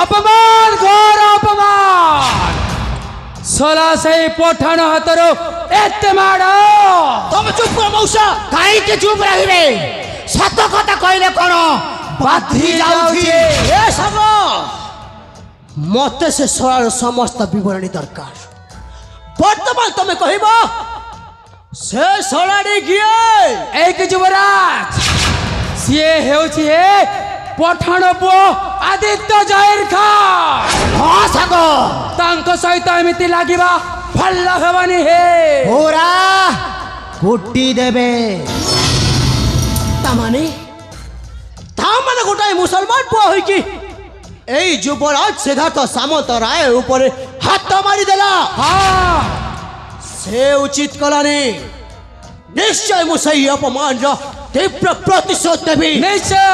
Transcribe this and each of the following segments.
अपमान घोर अपमान सला से पठाण हाथरो एते माड़ तुम चुप कर मौसा काई के चुप रही रे सत कथा कहले कोन बाधी जाउची ए सब मते से समस्त विवरणी दरकार वर्तमान तुम कहबो से सलाडी किए एक युवराज सिए हेउची पठाण पु आदित्य जाहिर खान हां सागो तांको सहित एमिति लागिबा भल्ला हेबानी हे पूरा कुटी देबे तामाने गोटाए मुसलमान पुआ होई कि एई युवराज सिद्धार्थ सामंत राय ऊपर हाथ मारी देला हाँ से उचित कलानी निश्चय मुसई अपमान रा तीव्र प्रतिशोध देबी निश्चय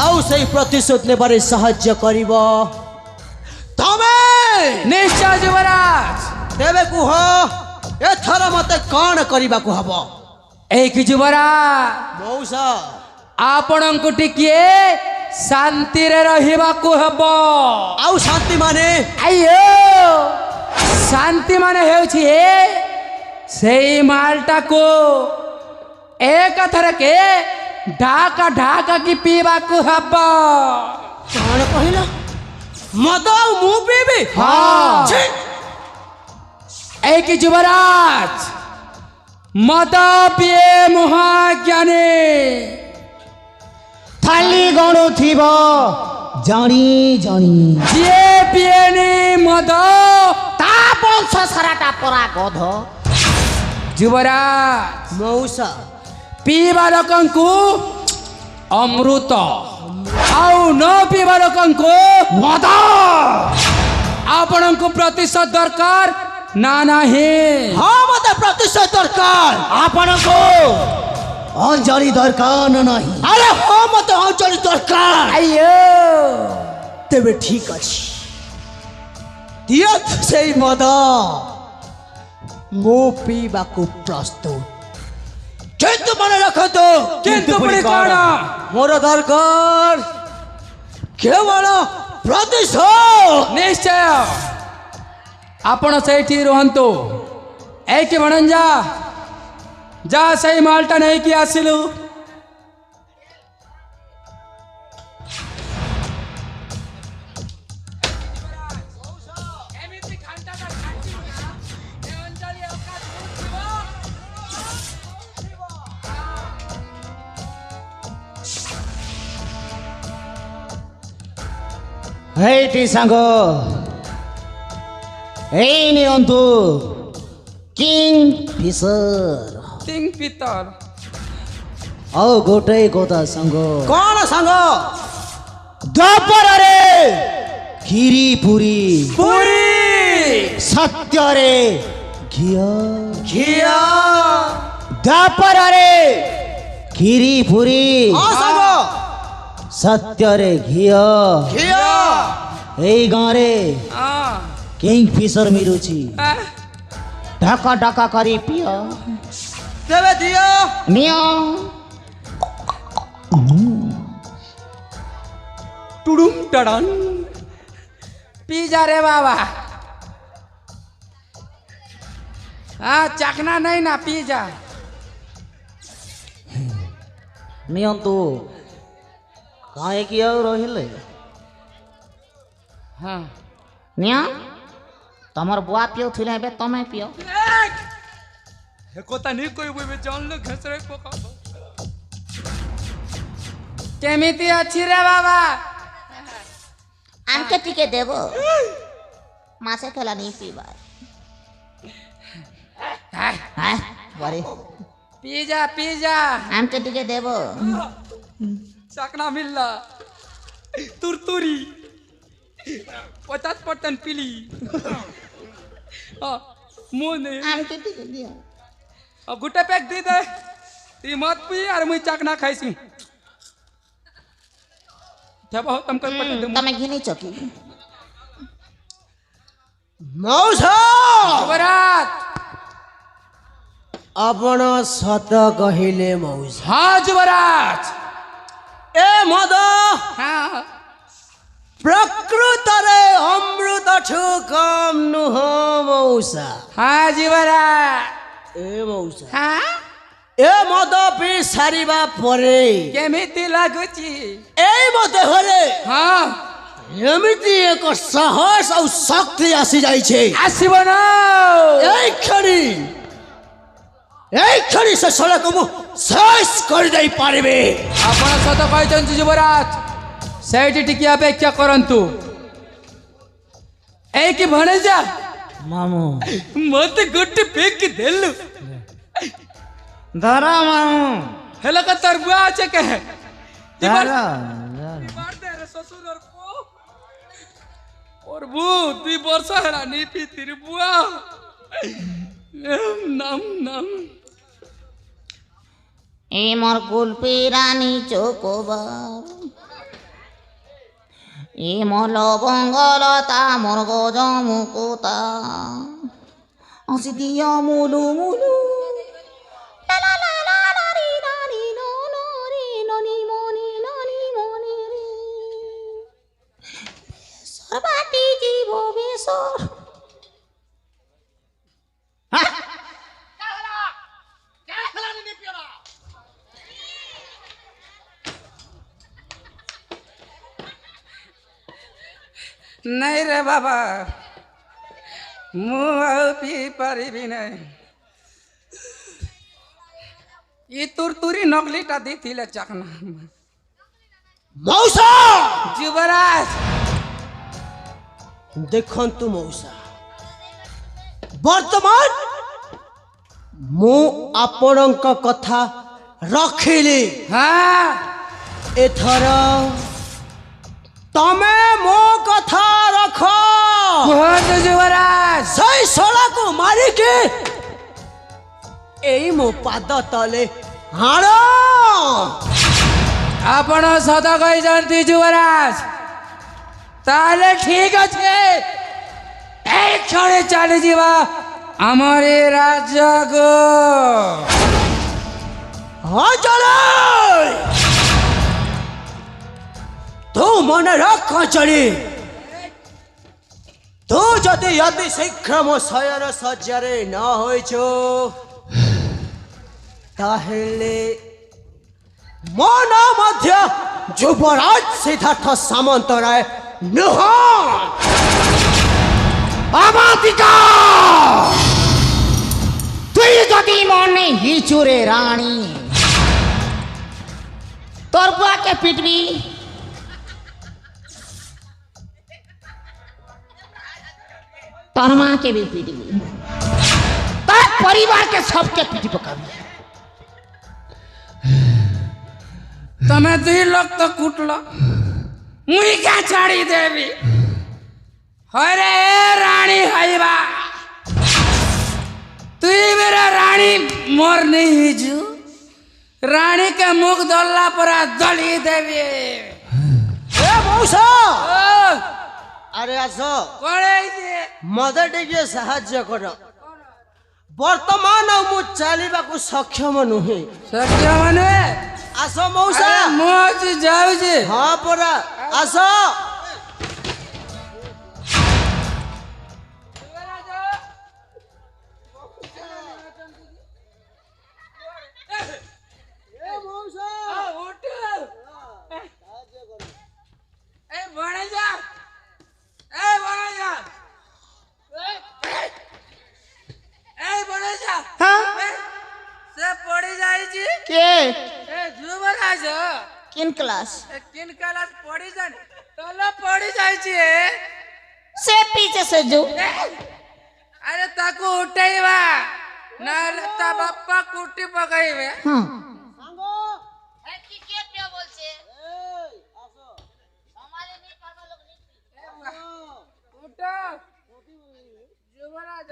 आउ सही प्रतिशोध नेबारे साहाय्य करिब तमे निश्चय युवराज देबे कुह एथरा मते कौन करिबा को हबो एक युवराज मौसा आपणଙ୍କୁ ଟିକିଏ ଶାନ୍ତିରେ ରହିବାକୁ ହେବ आउ शांति माने ଆୟୋ ଶାନ୍ତି ମାନେ ହେଉଛି ସେଇ ମାଲଟାକୁ ଏକଥରକେ ଢାକା ଢାକା କି ପିଇବାକୁ ହେବ कौन कहला मद आउ मु पीबी हाँ। छी एक युवराज मद पिए महाज्ञानी थाली गणु थिबो जानी जानी ଯିଏ ପିଏନି ମଦ ता वंश साराटा परा गध ଯୁବରାଜ मौसा ପିଇବା ଲୋକଙ୍କୁ ଅମୃତ ଆଉ ନ ପିଇବା ଲୋକଙ୍କୁ मद ଆପଣଙ୍କୁ ପ୍ରତିଶୋଧ ଦରକାର ନା ନାହିଁ हाँ मते प्रतिशत दरकार आपण को अंजलि दरकार नहीं अरे हाँ मते अंजलि दरकार ଆୟୋ तेबे ठीक अछि दियत से मद मो पीबा को प्रस्तुत किंतु मन रखतो କିନ୍ତୁ ପୁଣି କ'ଣ मोर दरकार केवल प्रतिशोध ନିଶ୍ଚୟ ଆପଣ ସେଇଠି ରୁହନ୍ତୁ ଏଇକି ଭଣଞ୍ଜା ଯା ସେଇ ମାଲଟା ନେଇକି ଆସିଲୁ ହେଇଟି ସାଙ୍ଗ ଏଇ ନିଅନ୍ତୁ କିଙ୍ଗ ଫିଶର ତିଂ ପିତର ଆଉ ଗୋଟେ କଥା ସାଙ୍ଗ କଣ ସାଙ୍ଗ ଦ୍ୱାପରରେ କ୍ଷୀରି ପୁରୀ ପୁରୀ ସତ୍ୟରେ ଘିଅ ଘିଅ ଦ୍ୱାପରରେ କ୍ଷୀରି ପୁରୀ ସତ୍ୟରେ ଘିଅ ଘିଅ ଏଇ ଗାଁରେ ହଁ କିଙ୍ଗ ଫିଶର ମିଳୁଛି ଢାକା ଢାକା କରି ପିଅ ତେବେ ଦିଅ ନିଅ टुडुम टडन पी जा रे बाबा हाँ चखना नहीं ना पी जा ନିଅନ୍ତୁ କାହିଁକି ଆଉ ରହିଲେ हाँ ନିଅ ତମର ବୁଆ ପିଉଥିଲେ ଏବେ ତମେ ପିଅ କଥା नहीं कोई वो जान लो घसरे पका केमिति अच्छी रे बाबा आमके टिके देबो मासे खेला नहीं पीबा हां बरे पी जा आमके टिके देबो चखना मिलला तुरतुरी 50% पीली मुने आमके टिके दियो अब गुटे पैक दे दे ती मत पी और मुई चखना खाइसी क्या बहुत तुमको पता दे तमे घिनी चकी मौसा बरात ଆପଣ ସତ କହିଲେ ମଉସା हाँ जुवराज ଏ ମଦ हाँ ଠୁ କମ୍ ନୁହଁ ମଉସା। ହଁ ଯୁବରାଜ। ଏ ମଉସା ହଁ ଏ ମଦ ପିଇ ସାରିବା ପରେ କେମିତି ଲାଗୁଛି? ଏଇ ମୋ ଦେହରେ ହଁ ଏମିତି ଏକ ସାହସ ଆଉ ଶକ୍ତି ଆସି ଯାଇଛି। ଆସିବ ନା ଏଇ କ୍ଷଣି ସେ ଶଳାକୁ ମୁଁ ଶେଷ କରିଦେଇ ପାରିବି। ଆପଣ ସତ କହିଛନ୍ତି ଯୁବରାଜ। ସେଇଠି ଟିକେ ଅପେକ୍ଷା କରନ୍ତୁ। ଏଇକି ଭଣେଜା ମାମୁଁ ମତେ ଗୋଟେ ପେକ୍ ଦେଲୁ। ଧର ମାମୁଁ ହେଲେ କ ତୋର ବୁଆ ଅଛି କେ? ଧର और वो 2 वर्ष है नी पी तेरी बुआ नाम नाम এ মোর কুলপি রানী চোকবার এ মোর লবঙ্গলতা মোর গজ মুকুতা আসি দিয়া মুলু মুলু লা লা লা লা লা রি লা রি লো লো রি লো নি মনি রে সরবাটি জীব বেসর नहीं रे बाबा मु पी पारिबी नहीं। ये तुरतुरी नकलीटा दी थी ले चकना मौसा युवराज देखंतु मौसा वर्तमान मु आपणक कथा रखिली। हाँ एथर तमे मो कथा रख। बहुत युवराज सही शला को मारी के एई मो पाद तले हाड़। आपण सत कहते युवराज ताले ठीक अच्छे एक क्षण चली जीवा हमारे राज्य को। हाँ चले तू मन रख चली। तू जदि अति शीघ्र मो शयन शଯ୍ୟାରେ न होइछु ताहेले मो नाम मध्य युवराज सिद्धार्थ सामन्तराय नुह। अमातिका তুই যদি মনে হিচুরে রানী তোর বুয়াকে পিটবি তোর মাকে भी পিটবি তোর পরিবারকে सबके পিটি পকাবি। तमें 2 लोग तो कुटलो मुई क्या छाड़ी देवी। अरे रानी हाइबा तू मेरा रानी मोर नहीं हिजू रानी के मुख दल्ला परा दली देवी। ए मौसा ओ अरे आस कौन है ये? मदे टिके साहाय्य कर। वर्तमान मु चलिबाकू सक्षम नुहे। सत्य माने आस मौसा मोज जाऊ जे। हाँ परा आस। কে युवराज কিন ক্লাস किन क्लास पढ़ी जाने तोला पढ़ी जाइए। সে पीछे से जो अरे ताकू उठाइबा ना ता बाप्पा कुटी पकाइबे। हाँ उठो युवराज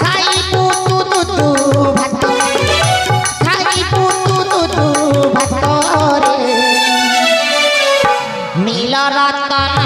খাই পুতু তুতু ভাত খাই পুতু তুতু ভাত রে নীল রতন